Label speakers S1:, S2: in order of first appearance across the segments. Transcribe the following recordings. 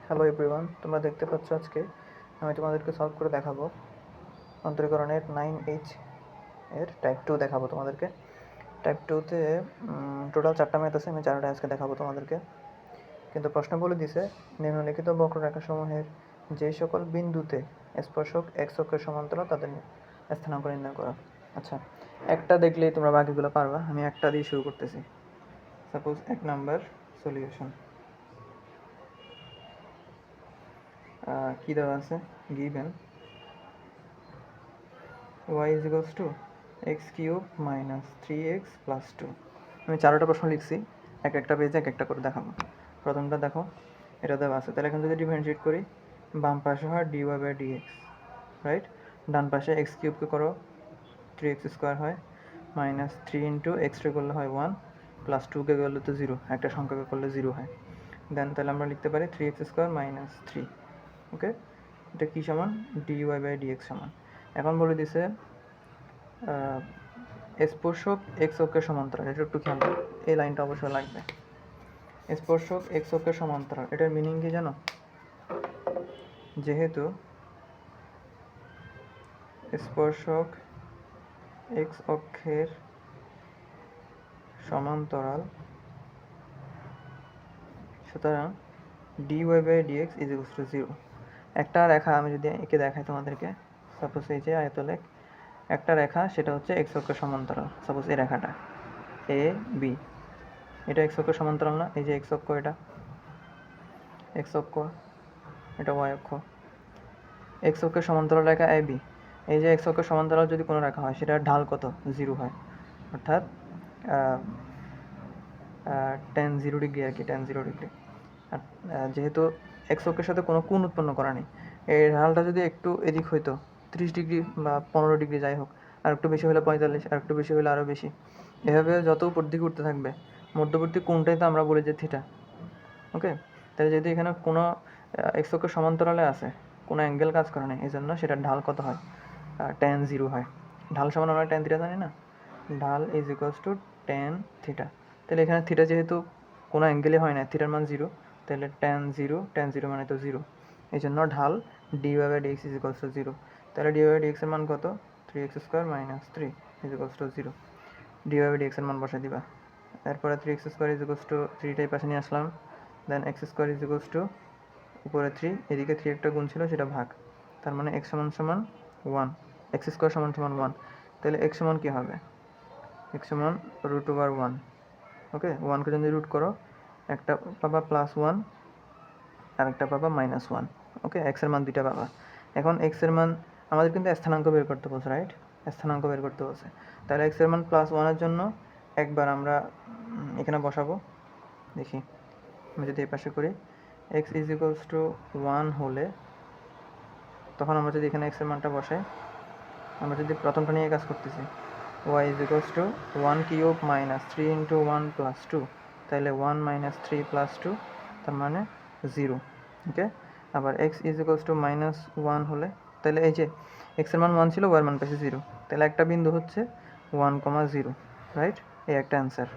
S1: Hello everyone, তোমরা দেখতে পাচ্ছ আজকে আমি তোমাদেরকে সলভ করে দেখাবো অন্তরীকরণের 9H এর টাইপ 2 দেখাবো তোমাদেরকে। টাইপ 2তে টোটাল 4টা ম্যাথ আছে, আমি 4টা আজকে দেখাবো তোমাদেরকে। কিন্তু প্রশ্ন বলে দিছে নিম্নলিখিত বক্ররেখাসমূহের যে সকল বিন্দুতে স্পর্শক এক্স অক্ষের সমান্তরাল তাদের স্থানাঙ্ক নির্ণয় করো। আচ্ছা, একটা দেখলেই তোমরা বাকিগুলো পারবা। আমি একটা দিয়ে শুরু করতেছি। সাপোজ 1 নাম্বার সলিউশন কী দেওয়া আছে, given y is equals to x cube minus 3x plus 2। আমি 4টা প্রশ্ন লিখছি, এক একটা পেজে এক একটা করে দেখাবো। প্রথমটা দেখো, এটা দেওয়া আছে, তাহলে এখন যদি ডিফারেন্সিয়েট করি, বাম পাশে হয় dy বাই dx, রাইট। ডান পাশে এক্স কিউবকে করো 3x স্কোয়ার হয়, মাইনাস 3 ইন্টু এক্সরে করলে হয় 1, প্লাস 2কে করলে তো 0, একটা সংখ্যাকে করলে 0 হয়। দেন তাহলে আমরা লিখতে পারি 3x স্কোয়ার মাইনাস 3। ওকে, এটা কী সমান? dy বাই dx সমান। এখন বলে দিছে স্পর্শক এক্স অক্ষের সমান্তরাল, এটা একটু খেয়াল করো, এই লাইনটা অবশ্যই লাগবে। স্পর্শক এক্স অক্ষের সমান্তরাল, এটার মিনিং কি জানো? যেহেতু স্পর্শক এক্স অক্ষের সমান্তরাল, সুতরাং dy by dx is equals to 0। একটা রেখা আমি যদি এঁকে দেখাই তোমাদেরকে, সাপোজ এই যে আয়তলেখ একটা রেখা, সেটা হচ্ছে এক্স অক্ষের সমান্তরাল। সাপোজ এই রেখাটা এ বি, এটা এক্স অক্ষের সমান্তরাল না? এই যে এক্স অক্ষ, এটা এক্স অক্ষ, এটা ওয়াই অক্ষ। এক্স অক্ষের সমান্তরাল রেখা এ বি, এই যে এক্স অক্ষের সমান্তরাল যদি কোনো রেখা হয়, সেটার ঢাল কত? 0 হয়, অর্থাৎ tan 0 ডিগ্রি আর কি, tan 0 ডিগ্রি। আর যেহেতু এক্স অক্ষের সাথে কোনো কোণ উৎপন্ন করা নেই, এই ঢালটা যদি একটু এদিক হইতো 30 ডিগ্রি বা 15 ডিগ্রি যাই হোক, আর একটু বেশি হলে 45, আর একটু বেশি হলে আরও বেশি, এভাবে যত উপর দিকে উঠতে থাকবে, মধ্যবর্তী কোণটাই তো আমরা বলি যে থিটা। ওকে, তাহলে যদি এখানে কোনো এক্স অক্ষের সমান্তরালে আছে, কোনো অ্যাঙ্গেল কাজ করে না, এই জন্য সেটার ঢাল কত হয়? tan 0 হয়। ঢাল সমান আমরা tan থিটা জানি না? ঢাল is equals two tan theta. তাহলে এখানে থিটা যেহেতু কোনো অ্যাঙ্গেলে হয় না, থিটার মান 0, তাহলে tan 0 মানে তো 0, এই জন্য ঢাল dy by dx is equals to 0। তাহলে dy বাই dx এর মান কত? 3x square minus 3 is equals to 0। dy by dx এর মান বসাই দিবা। তারপরে 3x square is equals to 3টাই পাশে নিয়ে আসলাম, then x square is equals to উপরে 3, এদিকে 3 একটা গুণ ছিল, সেটা ভাগ, তার মানে x সমান সমান 1, এক্স স্কোয়ার সমান সমান 1। তাহলে x সমান কী হবে? x সমান √1। ওকে, 1কে যদি রুট করো, একটা পাবা +1 আর একটা পাবা -1। ওকে, x এর মান দুইটা পাবা। এখন x এর মান আমাদের কিন্তু স্থানাঙ্ক বের করতে বলছে, রাইট? স্থানাঙ্ক বের করতে বলছে, তাহলে x এর মান +1 এর জন্য একবার আমরা এখানে বসাবো। দেখি, আমি যদি এই পাশে করি, x ইজ ইকুয়ালস টু 1 হলে, তখন আমরা যদি এখানে x এর মানটা বসাই, আমরা যদি প্রথমটা নিয়ে কাজ করতেছি, y is equals to 1 cube minus 3 into 1 plus 2, তাহলে 1 মাইনাস 3 প্লাস 2, তার মানে 0। ওকে, আবার x ইজ ইকুয়ালস টু -1 হলে, তাহলে এই যে x এর মান 1 ছিল, y এর মান পাইছে 0, তাহলে একটা বিন্দু হচ্ছে 1,0, রাইট? এই একটা অ্যান্সার।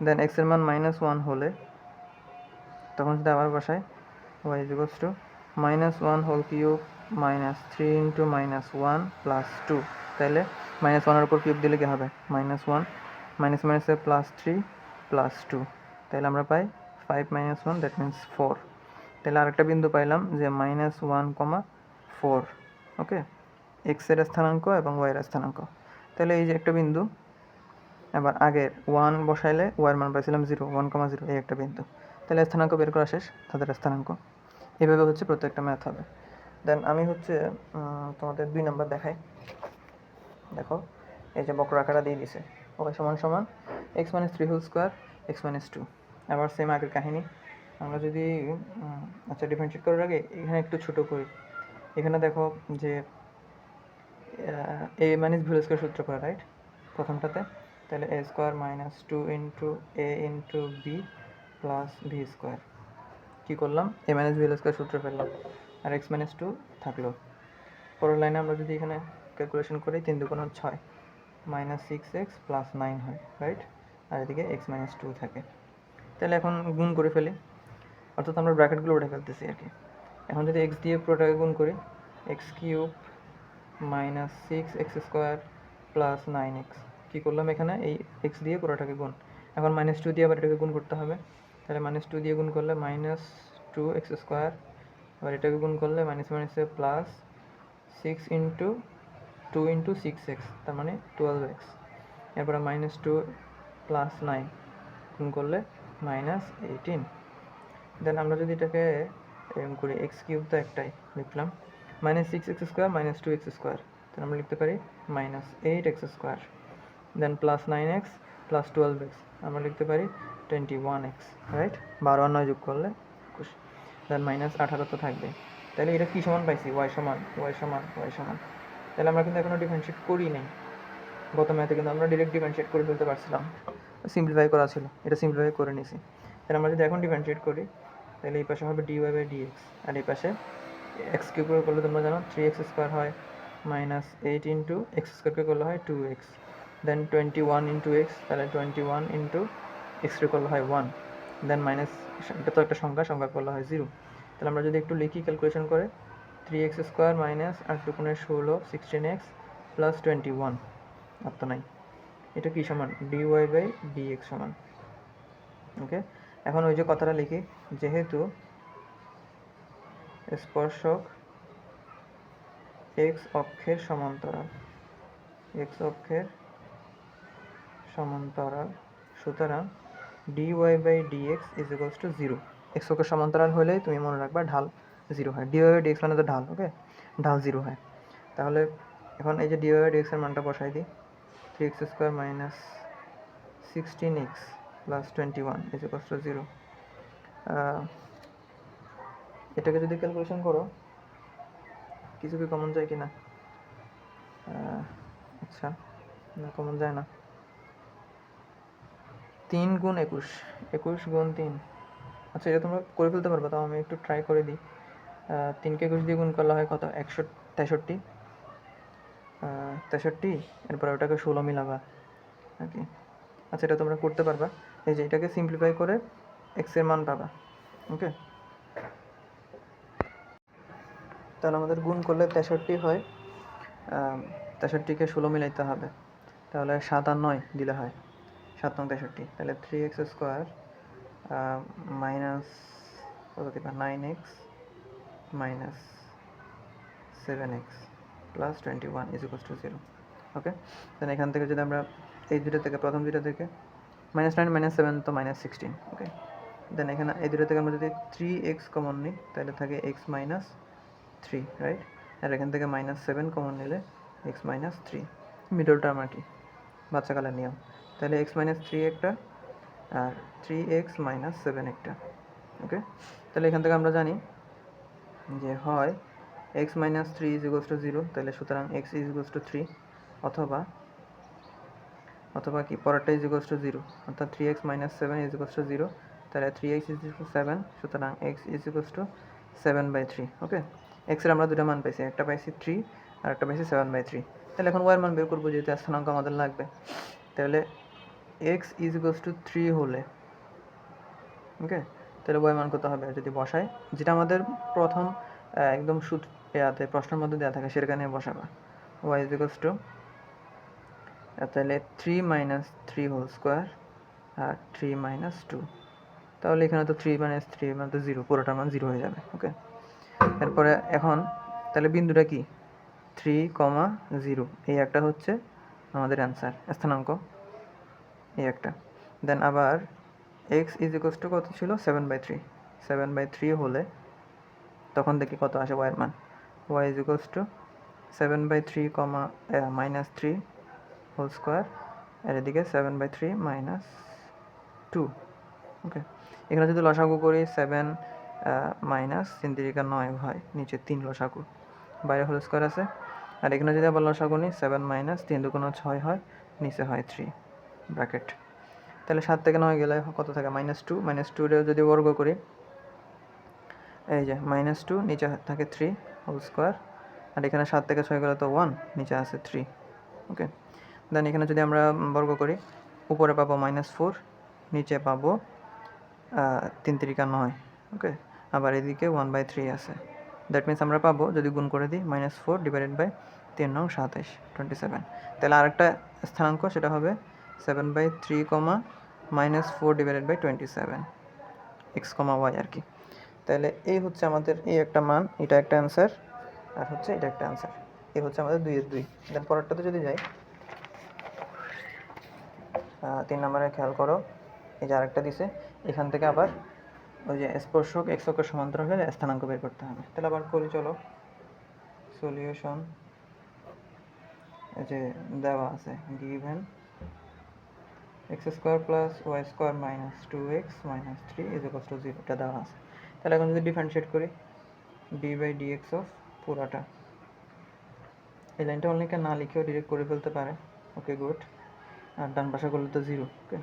S1: দেন x এর মান -1 হলে, তখন যদি আবার বসাই, y is equals to -1 whole cube minus 3 into -1 plus 2, তাহলে -1 এর উপর কিউব দিলে কী হবে? -1, মাইনাস মাইনাসে +3 প্লাস 2, তাহলে আমরা পাই 5 - 1, দ্যাট মিন্স 4। তাহলে আরেকটা বিন্দু পাইলাম যে -1,4। ওকে, এক্স এর স্থানাঙ্ক এবং ওয়াই এর স্থানাঙ্ক। তাহলে এই যে একটা বিন্দু, আবার আগের 1 বসাইলে ওয়াই এর মান পাইছিলাম 0, 1,0, এই একটা বিন্দু। তাহলে স্থানাঙ্ক বের করা শেষ, তাদের স্থানাঙ্ক। এভাবে হচ্ছে প্রত্যেকটা ম্যাথ হবে। দেন আমি হচ্ছে তোমাদের 2 নাম্বার দেখাই। দেখো, এই যে বক্ররেখাটা দিয়ে দিছে, ওকে, সমান সমান x - 3 হোল স্কোয়ার, x - 2। আবার সেম আগের কাহিনী, আমরা যদি আচ্ছা ডিফারেন্সিয়েট করার আগে এখানে একটু ছোটো করি। এখানে দেখো যে a - b হোল স্কোয়ার সূত্র করা, রাইট? প্রথমটাতে, তাহলে a square minus 2 into a into B plus B square. কী করলাম? a - b হোল স্কোয়ার সূত্র ফেললাম, আর x - 2 থাকলো। পরের লাইনে আমরা যদি এখানে ক্যালকুলেশন করি, 3 × 2 = 6, -6x প্লাস 9 হয়, রাইট? আর এদিকে x - 2 থাকে। তাহলে এখন গুণ করে ফেলি, অর্থাৎ আমরা ব্র্যাকেটগুলো উঠে ফেলতেছি আর কি। এখন যদি এক্স দিয়ে পুরোটাকে গুণ করি, x cube minus 6x² plus 9x, কী করলাম এখানে এই এক্স দিয়ে পুরোটাকে গুণ। এখন -2 দিয়ে আবার এটাকে গুণ করতে হবে, তাহলে -2 দিয়ে গুণ করলে -2x², আবার এটাকে গুণ করলে মাইনাস মাইনাসে প্লাস 6 ইন্টু 2 ইন্টু 6x, তার মানে 12x। এরপরে -2 প্লাস 9 গুণ করলে -18। দেন আমরা যদি এটাকে এরকম করি, এক্স কিউব তো একটাই লিখলাম, -6x² -2x², তাহলে আমরা লিখতে পারি -8x²। দেন প্লাস 9x প্লাস 12x, আমরা লিখতে পারি 21x, রাইট? 12 আর 9 যোগ করলে 21। দেন -18 তো থাকবে। তাহলে এটা কী সমান পাইছি? y সমান y সমান y সমান। তাহলে আমরা কিন্তু এখনও ডিফারেন্সিয়েট করি নাই। গত ম্যাথে কিন্তু আমরা ডিরেক্ট ডিফারেন্সিয়েট করে ফেলতে পারছিলাম, সিম্পলিফাই করা ছিল, এটা সিম্পলিফাই করে নিছি। তাহলে আমরা যদি এখন ডিফারেন্সিয়েট করি, তাহলে এই পাশে হবে dy/dx, আর এই পাশে এক্স কিউব করলে তোমরা জানো 3x² হয়, -8 ইন্টু x² করলে হয় 2x, দেন 21 ইন্টু এক্স, তাহলে 21 ইন্টু এক্স করলে হয় 1, দেন মাইনাস, এটা তো একটা সংখ্যা করলে হয় 0। তাহলে আমরা যদি একটু লিখি ক্যালকুলেশন করে, 3x² মাইনাস 8×2 = 16x প্লাস 21, আর তো নাই। এটা কি সমান? dy/dx সমান। ওকে, এখন ওই যে কথাটা লিখি, যেহেতু স্পর্শক x অক্ষের সমান্তরাল, সুতরাং dy/dx = 0। x অক্ষের সমান্তরাল হলেই তুমি মনে রাখবা ঢাল 0 হয়। dy/dx মানে তো ঢাল, ওকে, ঢাল 0 হয়। তাহলে এখন এই যে dy/dx এর মানটা বসাই দিই, 3x² মাইনাস 16x প্লাস 21 = 0। এটাকে যদি ক্যালকুলেশন করো, কিছু কি কমন যায় কি না? আচ্ছা, না, কমন যায় না। 3 গুণ 21, 21 গুণ 3। আচ্ছা, এটা তোমরা করে ফেলতে পারবে, তাও আমি একটু ট্রাই করে দিই। 3কে 21 দিয়ে গুণ করলে হয় কত? 163। এরপর ওটাকে 16 মিলাবা আর কি। আচ্ছা, এটা তোমরা করতে পারবা। এই যে এটাকে সিম্পলিফাই করে এক্স এর মান পাবা, ওকে। তাহলে আমাদের গুণ করলে 63 হয়, 63কে 16 মিলাইতে হবে, তাহলে 7 আর 9 দিলে হয় 7 নং 63। তাহলে 3x² মাইনাস কত দিবা? 9x minus 7x plus 21 = 0। ওকে, দেন এখান থেকে যদি আমরা এই দুটো থেকে, প্রথম দুটো থেকে -9 -7 তো -16, ওকে। দেন এখানে এই দুটো থেকে আমরা যদি 3x কমন নিই, তাহলে থাকে x মাইনাস 3, রাইট? আর এখান থেকে -7 কমন নিলে x মাইনাস 3, মিডল টার্ম আর কি, বাচ্চাকালের নিয়ম। তাহলে x মাইনাস 3 একটা, আর 3x মাইনাস 7 একটা, ওকে। তাহলে এখান থেকে আমরা জানি যে হয় x মাইনাস 3 = 0, তাহলে সুতরাং x = 3, অথবা কি পরেরটা = 0, অর্থাৎ 3x মাইনাস 7 = 0, তাহলে 3x = 7, সুতরাং x = 7/3, ওকে। x এর আমরা দুটো মান পাইছি, একটা পাইছি 3 আর একটা পাইছি 7/3। তাহলে এখন y এর মান বের করবো, যেহেতু স্থানাঙ্ক আমাদের লাগবে। তাহলে x = 3 হলে, ওকে, তাহলে y মান কত হবে যদি বসাই, যেটা আমাদের প্রথম একদম ইয়াতে প্রশ্নের মধ্যে দেওয়া থাকে সেখানে বসাবা। y = তাহলে 3 - 3 হোল স্কোয়ার আর 3 - 2, তাহলে এখানে তো 3 - 3 মানে তো 0, পুরোটার মান 0 হয়ে যাবে, ওকে। এরপরে এখন তাহলে বিন্দুটা কি? 3, 0, এই একটা হচ্ছে আমাদের অ্যান্সার, স্থানাঙ্ক এই একটা। দেন আবার x = কত ছিল? 7/3, 7/3 হলে তখন দেখি কত আসে y এর মান। y = 7/3, -3 হোল স্কোয়ার, আর এদিকে 7/3 - 2, ওকে। এখানে যদি লসাগু করি 7 মাইনাস 3 × 9 হয়, নিচে 3 লসাগু, বাইরে হোল স্কোয়ার আছে। আর এখানে যদি আবার লসাগু নিই 7 - 3 × 2 = 6 হয়, নিচে হয় 3 ব্র্যাকেট। তাহলে 7 থেকে 9 গেলে কত থাকে? -2, -2 যদি বর্গ করি, এই যে -2, নিচে থাকে 3 হোল স্কোয়ার, আর এখানে 7 থেকে 6 গেলে তো 1, নিচে আছে 3, ওকে। দেন এখানে যদি আমরা বর্গ করি, উপরে পাবো -4, নিচে পাবো 3 × 9, ওকে, আবার এদিকে 1/3 আছে। দ্যাট মিনস আমরা পাবো যদি গুণ করে দিই -4 ডিভাইডেড বাই 3 নং 27 27। তাহলে আরেকটা স্থানাঙ্ক সেটা হবে 7/3 -4 ডিভাইডেড বাই 27 x, y আর কি। তাহলে এই হচ্ছে আমাদের এই একটা মান, এটা একটা অ্যান্সার, আর হচ্ছে এটা একটা অ্যান্সার। এই হচ্ছে আমাদের 2 এর 2। দেন পরেরটাতে যদি যাই, 3 নম্বরে খেয়াল করো, এই যে আরেকটা দিছে, এখান থেকে আবার ওই যে স্পর্শক x অক্ষের সমান্তরাল হলে স্থানাঙ্ক বের করতে হবে। তাহলে আবার করি, চলো সলিউশন। এই যে দেওয়া আছে গিভেন x² + y² - 2x - 3 = 0, এটা দেওয়া আছে। তাহলে এখন যদি ডিফারেন্সিয়েট করি d/dx অফ পুরাটা, এই লাইনটা অনেকে না লিখেও ডিরেক্ট করে ফেলতে পারে। Okay good. আর ডান পাশে করলে তো 0। ওকে,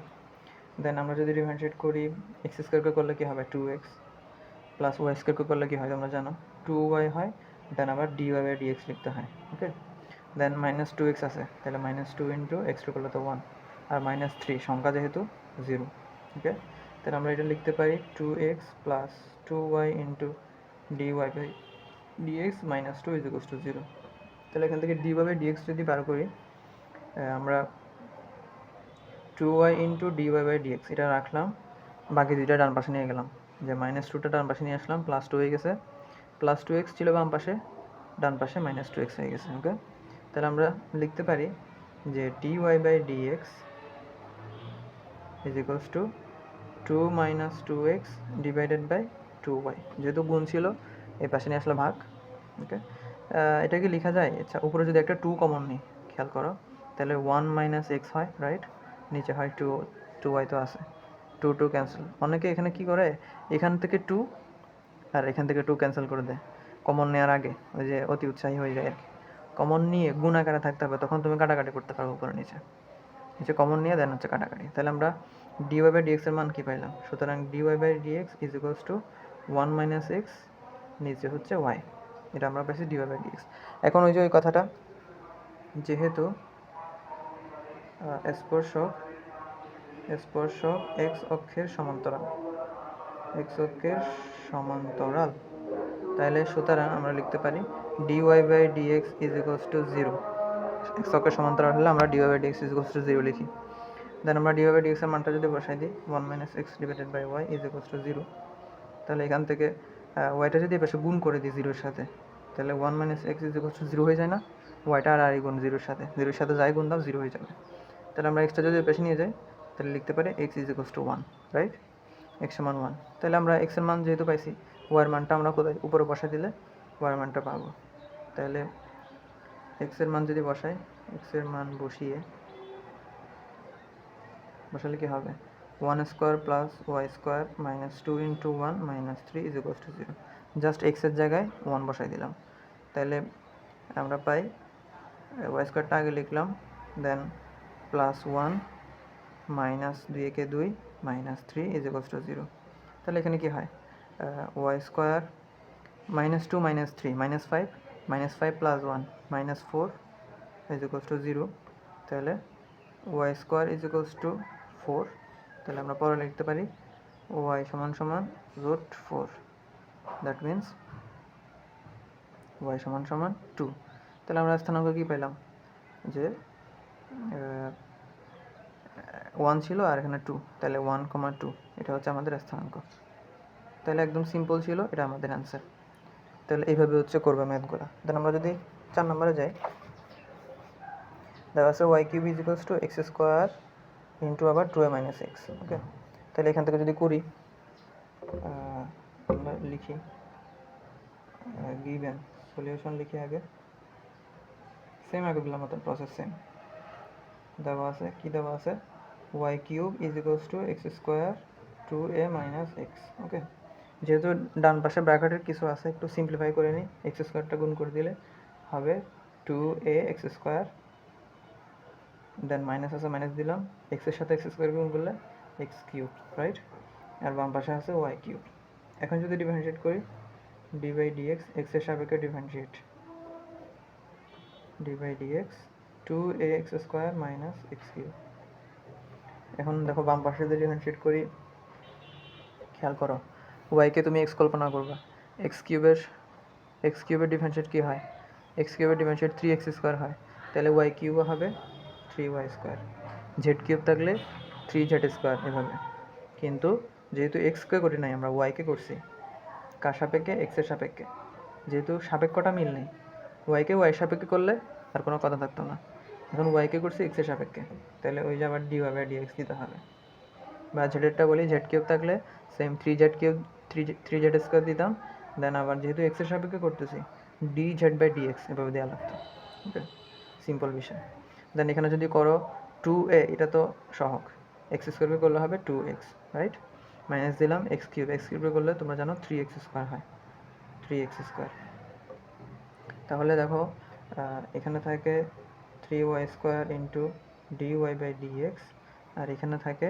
S1: দেন আমরা যদি ডিফারেন্সিয়েট করি x² করলে কি হবে 2x, প্লাস y² করলে কি হয় তোমরা জানো 2y হয়। দেন আবার dy/dx লিখতে হয়। ওকে, দেন -2x আছে, তাহলে -2 × x2 করলে তো 1, আর -3 সংখ্যা যেহেতু 0। ওকে, তাহলে আমরা এটা লিখতে পারি 2x + 2y × dy/dx - 2 = 0। তাহলে এখান থেকে dy/dx যদি বার করি, আমরা 2y × dy/dx এটা রাখলাম, বাকি দুইটা ডান পাশে নিয়ে গেলাম, যে -2টা ডান পাশে নিয়ে আসলাম, +2 হয়ে গেছে, +2x ছিল বাম পাশে, ডান পাশে -2x হয়ে গেছে। ওকে, তাহলে আমরা লিখতে পারি যে dy/dx = 2 - 2x divided by 2y, যেহেতু গুণ ছিল এই পাশে নিয়ে আসলে ভাগ। ওকে, এটা কি লেখা যায়? আচ্ছা, উপরে যদি একটা 2 কমন নিই, খেয়াল করো, তাহলে 1 - x হয়, রাইট? নিচে হয় 2y তো আছে, 2 ক্যান্সেল। অনেকে এখানে কি করে, এখান থেকে 2 আর এখান থেকে 2 ক্যান্সেল করে দেয় কমন নেওয়ার আগে, ওই যে অতি উৎসাহী হয়ে যায় আর কি। কমন নিয়ে গুণ আকারে থাকতে হবে, তখন তুমি কাটাকাটি করতে পারো উপরে নিচে কমন নিয়ে দেন হচ্ছে কাটাকাটি। তাহলে আমরা dy/dx এর মান কি পাইলাম? সুতরাং dy/dx = 1 - x, নিচে হচ্ছে y, এটা আমরা পাইছি dy/dx। এখন ওই যে ওই কথাটা, যেহেতু স্পর্শক x অক্ষের সমান্তরাল, তাহলে সুতরাং আমরা লিখতে পারি dy/dx = 0। x অক্ষের সমান্তরাল হলে আমরা dy/dx = 0 লিখি। দেন আমরা dy/dx এর মানটা যদি বসাই দিই 1 - x ডিভাইডেড বাই y = 0, তাহলে এখান থেকে ওয়াইটা যদি এপাশে গুণ করে দিই 0-এর সাথে, তাহলে 1 - x = 0 হয়ে যায় না? ওয়াইটা আর গুণ 0-এর সাথে, 0-এর সাথে যাই গুণ দাও 0 হয়ে যাবে। তাহলে আমরা এক্সটা যদি এপাশে নিয়ে যাই, তাহলে লিখতে পারি x = 1, রাইট? x = 1। তাহলে আমরা x এর মান যেহেতু পাইছি, y এর মানটা আমরা কোথায় উপরে বসাই দিলে y এর মানটা পাবো। তাহলে x এর মান যদি বসাই, x এর মান বসালে কি হবে 1² + y² - 2 × 1 - 3 = 0। জাস্ট x এর জায়গায় 1 বসাই দিলাম, তাহলে আমরা পাই y² আগে লিখলাম, দেন +1 - 2 একে 2 - 3 = 0। তাহলে এখানে কি হয় y² -2 - 3 -5 -5 + 1 -4 = 0। তাহলে y² = 4। তাহলে আমরা পরে লিখতে পারি y = √4, দ্যাট মিন্স y = 2। তাহলে আমরা স্থানাঙ্ক কি পেলাম, যে 1 ছিল আর এখানে 2, তাহলে 1, 2 এটা হচ্ছে আমাদের স্থানাঙ্ক। তাহলে একদম সিম্পল ছিল, এটা আমাদের অ্যান্সার। তাহলে এইভাবে হচ্ছে করবে ম্যাথগুলো। দেন আমরা যদি 4 নম্বরে যাই, দেওয়া আছে y³ = x² আবার 2a - x। ওকে, তাহলে এখান থেকে যদি করি, আমরা লিখি গিভেন সলিউশন, লিখি আগে সেম আগেগুলোর মতো প্রসেস সেম। দেওয়া আছে কি দেওয়া আছে y³ = x² 2a - x। ওকে, যেহেতু ডান পাশে ব্র্যাকেটের কিছু আছে, একটু সিম্পলিফাই করে নিই, x² গুণ করে দিলে হবে 2ax², দেন মাইনাস আছে মাইনাস দিলাম, x এর সাথে x² গুণ করলে x³ রাইট, আর বাম পাশে আছে y³। এখন যদি ডিফারেন্সিয়েট করি d/dx, x এর সাপেক্ষে ডিফারেন্সিয়েট d/dx 2ax² - x³। এখন দেখো বাম পাশে যদি ডিফারেন্সিয়েট করি, খেয়াল করো ওয়াইকে তুমি এক্স কল্পনা করবা, এক্স কিউবের ডিফারেন্সিয়েট কী হয়, এক্স কিউবের ডিফারেন্সিয়েট 3x স্কোয়ার হয়, তাহলে ওয়াই কিউবও হবে 3y স্কোয়ার, জেড কিউব থাকলে 3z স্কোয়ার এভাবে। কিন্তু যেহেতু এক্সকে করি নাই, আমরা ওয়াইকে করছি, কার সাপেক্ষে, এক্সের সাপেক্ষে, যেহেতু সাপেক্ষটা মিল নেই, ওয়াইকে ওয়াই সাপেক্ষে করলে আর কোনো কথা থাকতো না, এখন ওয়াইকে করছি এক্সের সাপেক্ষে, তাহলে ওই যে আবার ডিওয়াই বাই ডিএক্স দিতে হবে। বা জেডেরটা বলি, জেড কিউব থাকলে same 3z cube 3z square দিতাম, দেন আবার যেহেতু এক্সের সাপেক্ষে করতেছি dz বাই ডিএক্স এভাবে দেওয়া লাগতো। ওকে, সিম্পল বিষয়। দেন এখানে যদি করো 2a, এটা তো সহগ, এক্স স্কোয়ারকে করলে হবে 2x, রাইট, মাইনাস দিলাম এক্স কিউবে করলে তোমরা জানো 3x স্কোয়ার হয়, 3x স্কোয়ার। তাহলে দেখো এখানে থাকে 3y square into d y by d x, আর এখানে থাকে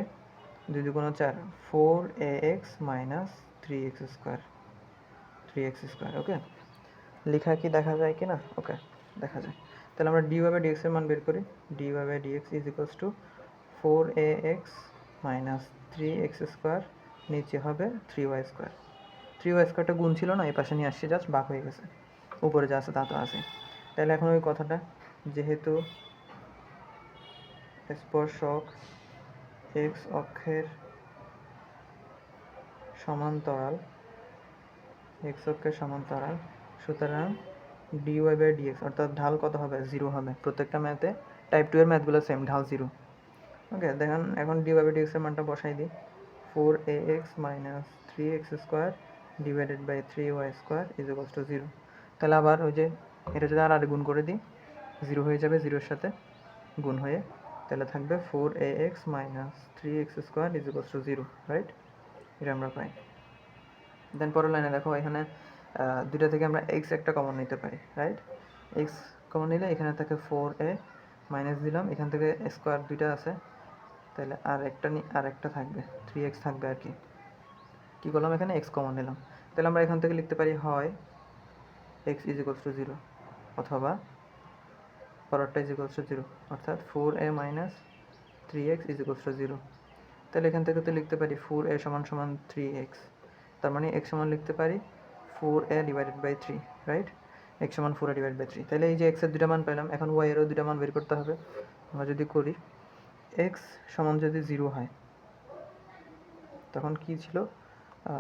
S1: 2 2 4 4ax মাইনাস 3x স্কোয়ার, ওকে। লেখা কি দেখা যায় কি না? ওকে, দেখা যায়। তাহলে আমরা ডিওয়াই বাই ডিএক্স এর মান বের করি, dy by dx is equals to 4ax minus 3x square, নিচে হবে 3y স্কোয়ার। 3y স্কোয়ারটা গুণ ছিল না, এই পাশে নিয়ে আসছে, জাস্ট বাক হয়ে গেছে, উপরে যা আছে তা তো আছে। তাহলে এখন ওই কথাটা, যেহেতু স্পর্শক এক্স অক্ষের সমান্তরাল, সুতরাং ডিওয়াই বাই ডিএক্স অর্থাৎ ঢাল কত হবে, 0 হবে। প্রত্যেকটা ম্যাথে, টাইপ 2 এর ম্যাথগুলো সেম, ঢাল 0। ওকে, দেখেন এখন ডিওয়াই বাই ডিএক্স এর মানটা বসাই দিই, 4ax minus 3x square divided by 3y square is equals to 0। তাহলে আবার ওই যে এটা যদি আর গুণ করে দিই, 0 হয়ে যাবে, 0-এর সাথে গুণ হয়ে, তাহলে থাকবে 4ax minus 3x square is equals to 0, right, এটা আমরা পাই। দেন পরের লাইনে দেখো, এখানে দুইটা থেকে আমরা x একটা কমন নিতে পারি, রাইট, x কমন নিলে এখানে থাকে 4a মাইনাস দিলাম, এখান থেকে স্কোয়ার দুইটা আছে, তাহলে আর একটা থাকবে, 3x থাকবে আর কি। কী করলাম, এখানে x কমন নিলাম, তাহলে আমরা এখান থেকে লিখতে পারি হয় x ইজ ইকুয়ালস টু 0 অথবা পরেরটা ইজ ইকুয়ালস টু 0, অর্থাৎ 4a minus 3x is equals to 0। তাহলে এখান থেকে তো লিখতে পারি 4a সমান সমান 3x, তার মানে x সমান লিখতে পারি 4a divided by 3, right, x সমান 4a ডিভাইডেড বাই 3। তাহলে এই যে x এর দুটা মান পেলাম, এখন y এরও দুটা মান বের করতে হবে। আমরা যদি করি, x সমান যদি 0 হয়, তখন কি ছিল,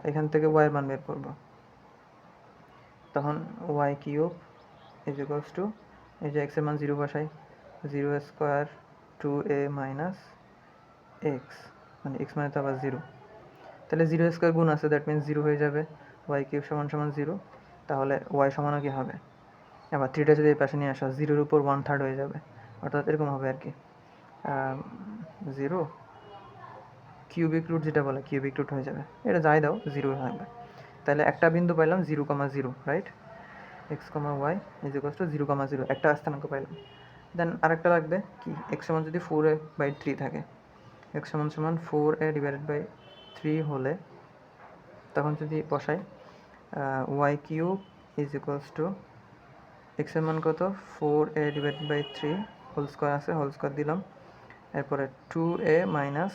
S1: এখান থেকে y এর মান বের করব, তখন y cube is equals two, এই যে x এর মান 0 বসাই, 0 স্কোয়ার 2a মাইনাস x, মানে x মানে তো আবার 0, তাহলে 0 স্কোয়ার গুণ আছে, দ্যাট মিনস 0 হয়ে যাবে, y কিউব সমান সমান 0, তাহলে y সমানও কি হবে, আবার 3টা যদি এই পাশে নিয়ে আসা, 0-এর উপর 1/3 হয়ে যাবে, অর্থাৎ এরকম হবে আর কি, 0 কিউবিক রুট, যেটা বলে কিউবিক রুট হয়ে যাবে, এটা যাই দাও 0 থাকবে। তাহলে একটা বিন্দু পাইলাম 0,0, right, x, y is equals two 0,0, একটা স্থানাঙ্ক পাইলাম। দেন আরেকটা লাগবে কি, x সমান যদি 4a/3 থাকে, x সমান সমান 4a ডিভাইডেড বাই 3 হলে, তখন যদি বসাই y cube is equals to, x এর মান কত, 4a divided by 3 whole square আছে, হোল স্কোয়ার দিলাম, এরপরে 2a মাইনাস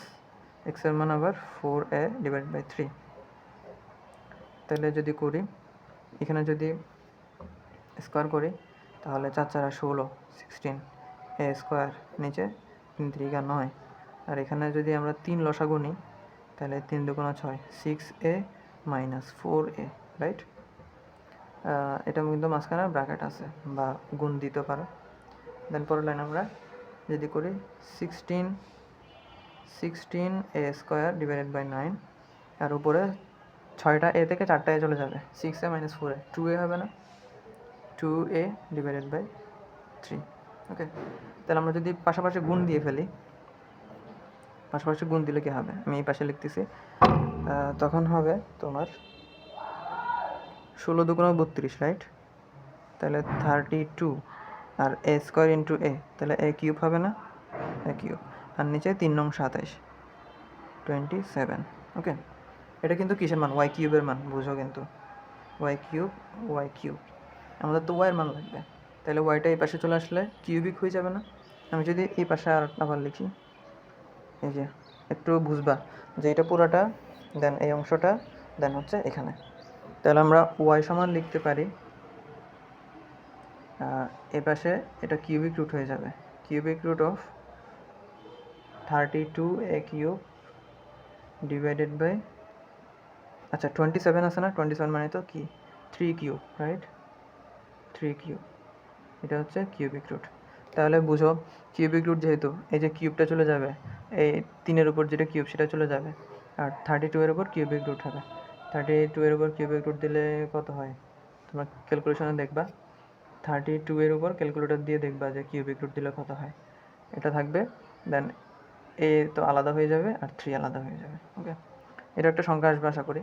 S1: x এর মান আবার 4a ডিভাইডেড বাই 3। তাহলে যদি করি, এখানে যদি স্কোয়ার করি, তাহলে 4 4 16, 16 a স্কোয়ার, নিচে 3 3 9, আর এখানে যদি আমরা 3 লসাগু নিই, তাহলে 3 2 6, 6a মাইনাস 4a, রাইট। এটা কিন্তু মাঝখানে ব্র্যাকেট আছে, বা গুণ দিতে পারো। দেন পরের লাইন আমরা যদি করি, 16a স্কোয়ার ডিভাইডেড বাই 9, আর উপরে 6টা a থেকে 4টা a চলে যাবে, 6a মাইনাস 4a, 2a হবে না, 2a ডিভাইডেড বাই 3। ওকে, তাহলে আমরা যদি পাশাপাশি গুণ দিয়ে ফেলি, পাশাপাশি গুণ দিলে কি হবে, আমি এই পাশে লিখতেছি, তখন হবে তোমার 16 2 32, রাইট, তাহলে 32, আর a স্কোয়ার ইন্টু a, তাহলে a কিউব হবে না, a কিউব, আর নিচে 3 নং 27, 27। ওকে, এটা কিন্তু কিসের মান, y কিউবের মান, বুঝো কিন্তু, y কিউব, আমাদের তো y এর মান লাগবে, তাহলে ওয়াইটা এই পাশে চলে আসলে কিউবিক হয়ে যাবে না। আমি যদি এই পাশে আর আবার লিখি, এই যে একটু বুঝবা যে এটা পুরোটা, দেন এই অংশটা দেন হচ্ছে এখানে। তাহলে আমরা ওয়াই সমান লিখতে পারি, এ পাশে এটা কিউবিক রুট হয়ে যাবে, cubic root of 32a cube divided by, আচ্ছা 27 আছে না, 27 মানে তো কি 3 কিউব, রাইট, 3 কিউব, এটা হচ্ছে কিউবিক রুট। তাহলে বুঝো কিউবিক রুট যেহেতু এই যে কিউবটা চলে যাবে, এই 3-এর উপর যেটা কিউব সেটা চলে যাবে, আর 32-এর উপর কিউবিক রুট হবে। 32-এর উপর কিউবিক রুট দিলে কত হয়, তোমরা ক্যালকুলেশনে দেখবা, 32-এর উপর ক্যালকুলেটর দিয়ে দেখবা যে কিউবিক রুট দিলে কত হয়, এটা থাকবে। দেন এ তো আলাদা হয়ে যাবে আর 3 আলাদা হয়ে যাবে। ওকে, এটা একটা সংখ্যা আসবে আশা করি।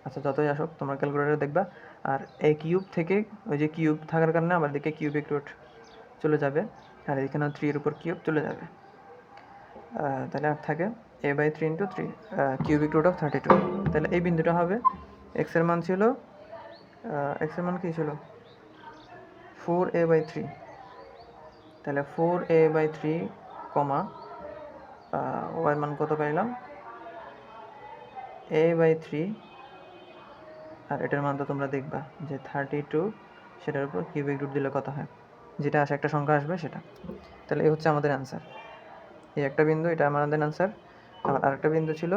S1: আচ্ছা যতই আসুক তোমরা ক্যালকুলেটরে দেখবা। আর এই কিউব থেকে ওই যে কিউব থাকার কারণে আমার দিকে কিউবিক রুট চলে যাবে, আর এখানে 3-এর উপর কিউব চলে যাবে। তাহলে আর থাকে a/3 into 3 cubic root of 32। তাহলে এই বিন্দুটা হবে এক্সের মান ছিল, এক্সের মান কী ছিল 4a/3। তাহলে 4a/3 কমা ওয়ার মান কত পাইলাম a/3, আর এটার মান তো তোমরা দেখবা যে 32, সেটার উপর কিউবিক রুট দিলে কত হয়, যেটা আসে একটা সংখ্যা আসবে সেটা। তাহলে এই হচ্ছে আমাদের অ্যান্সার, এই একটা বিন্দু, এটা আমাদের অ্যান্সার। আর আরেকটা বিন্দু ছিল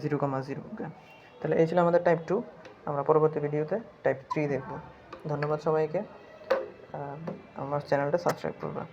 S1: 0,0। ওকে, তাহলে এই ছিল আমাদের টাইপ 2। আমরা পরবর্তী ভিডিওতে টাইপ 3 দেখব। ধন্যবাদ সবাইকে, আমার চ্যানেলটা সাবস্ক্রাইব করবা।